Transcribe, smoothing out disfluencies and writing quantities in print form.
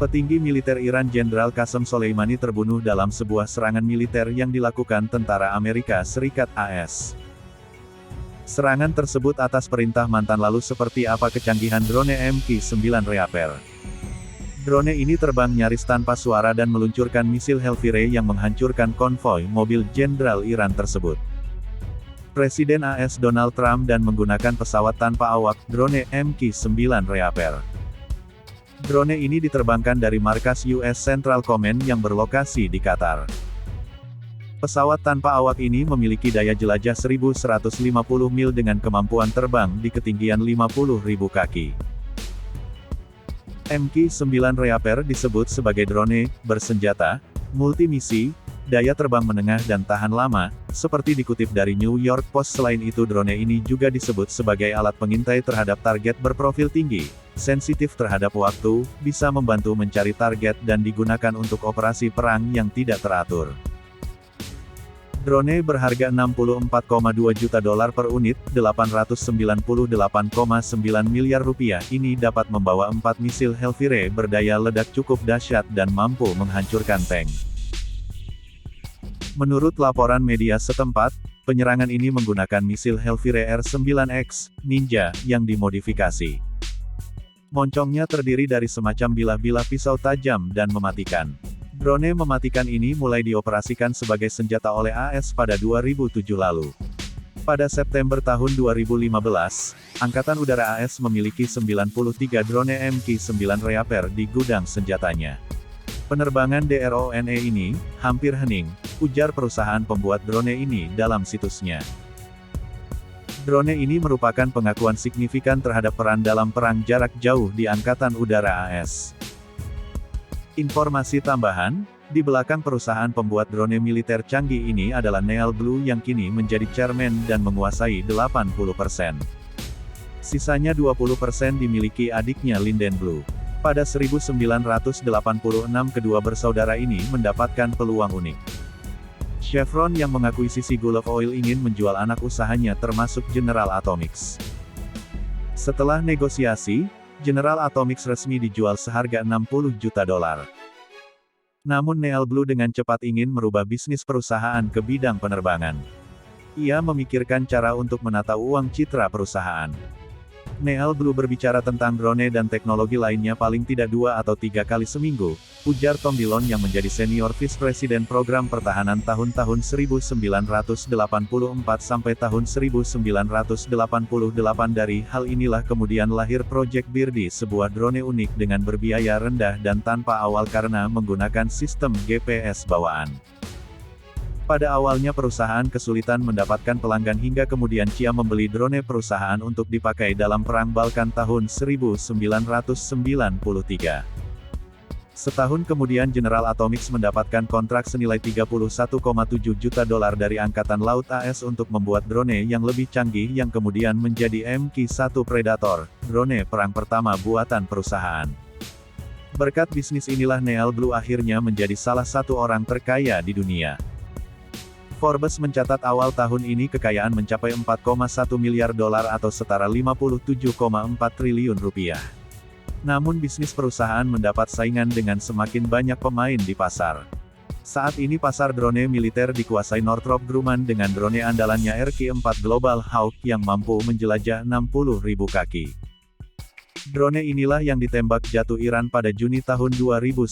Petinggi militer Iran Jenderal Qasem Soleimani terbunuh dalam sebuah serangan militer yang dilakukan tentara Amerika Serikat (AS). Serangan tersebut atas perintah mantan. Lalu seperti apa kecanggihan drone MQ-9 Reaper? Drone ini terbang nyaris tanpa suara dan meluncurkan misil Hellfire yang menghancurkan konvoi mobil Jenderal Iran tersebut. Presiden AS Donald Trump dan menggunakan pesawat tanpa awak, drone MQ-9 Reaper. Drone ini diterbangkan dari markas US Central Command yang berlokasi di Qatar. Pesawat tanpa awak ini memiliki daya jelajah 1150 mil dengan kemampuan terbang di ketinggian 50.000 kaki. MQ-9 Reaper disebut sebagai drone bersenjata, multimisi, daya terbang menengah dan tahan lama, seperti dikutip dari New York Post. Selain itu, drone ini juga disebut sebagai alat pengintai terhadap target berprofil tinggi, sensitif terhadap waktu, bisa membantu mencari target dan digunakan untuk operasi perang yang tidak teratur. Drone berharga $64,2 juta per unit, 898,9 miliar rupiah ini dapat membawa 4 misil Hellfire berdaya ledak cukup dahsyat dan mampu menghancurkan tank. Menurut laporan media setempat, penyerangan ini menggunakan misil Hellfire R-9X Ninja yang dimodifikasi. Moncongnya terdiri dari semacam bilah-bilah pisau tajam dan mematikan. Drone mematikan ini mulai dioperasikan sebagai senjata oleh AS pada 2007 lalu. Pada September tahun 2015, Angkatan Udara AS memiliki 93 drone MQ-9 Reaper di gudang senjatanya. Penerbangan drone ini hampir hening, ujar perusahaan pembuat drone ini dalam situsnya. Drone ini merupakan pengakuan signifikan terhadap peran dalam perang jarak jauh di Angkatan Udara AS. Informasi tambahan, di belakang perusahaan pembuat drone militer canggih ini adalah Neal Blue yang kini menjadi chairman dan menguasai 80%. Sisanya 20% dimiliki adiknya Linden Blue. Pada 1986 kedua bersaudara ini mendapatkan peluang unik. Chevron yang mengakuisisi Gulf Oil ingin menjual anak usahanya termasuk General Atomics. Setelah negosiasi, General Atomics resmi dijual seharga $60 juta. Namun Neal Blue dengan cepat ingin merubah bisnis perusahaan ke bidang penerbangan. Ia memikirkan cara untuk menata uang citra perusahaan. Neal Blue berbicara tentang drone dan teknologi lainnya paling tidak 2 atau 3 kali seminggu, ujar Tom Dillon yang menjadi Senior Vice President Program Pertahanan tahun-tahun 1984 sampai tahun 1988. Dari hal inilah kemudian lahir Project Birdie, sebuah drone unik dengan berbiaya rendah dan tanpa awal karena menggunakan sistem GPS bawaan. Pada awalnya perusahaan kesulitan mendapatkan pelanggan hingga kemudian Chia membeli drone perusahaan untuk dipakai dalam Perang Balkan tahun 1993. Setahun kemudian General Atomics mendapatkan kontrak senilai $31,7 juta dari Angkatan Laut AS untuk membuat drone yang lebih canggih yang kemudian menjadi MQ-1 Predator, drone perang pertama buatan perusahaan. Berkat bisnis inilah Neal Blue akhirnya menjadi salah satu orang terkaya di dunia. Forbes mencatat awal tahun ini kekayaan mencapai $4,1 miliar atau setara 57,4 triliun rupiah. Namun bisnis perusahaan mendapat saingan dengan semakin banyak pemain di pasar. Saat ini pasar drone militer dikuasai Northrop Grumman dengan drone andalannya RQ-4 Global Hawk yang mampu menjelajah 60.000 kaki. Drone inilah yang ditembak jatuh Iran pada Juni tahun 2019.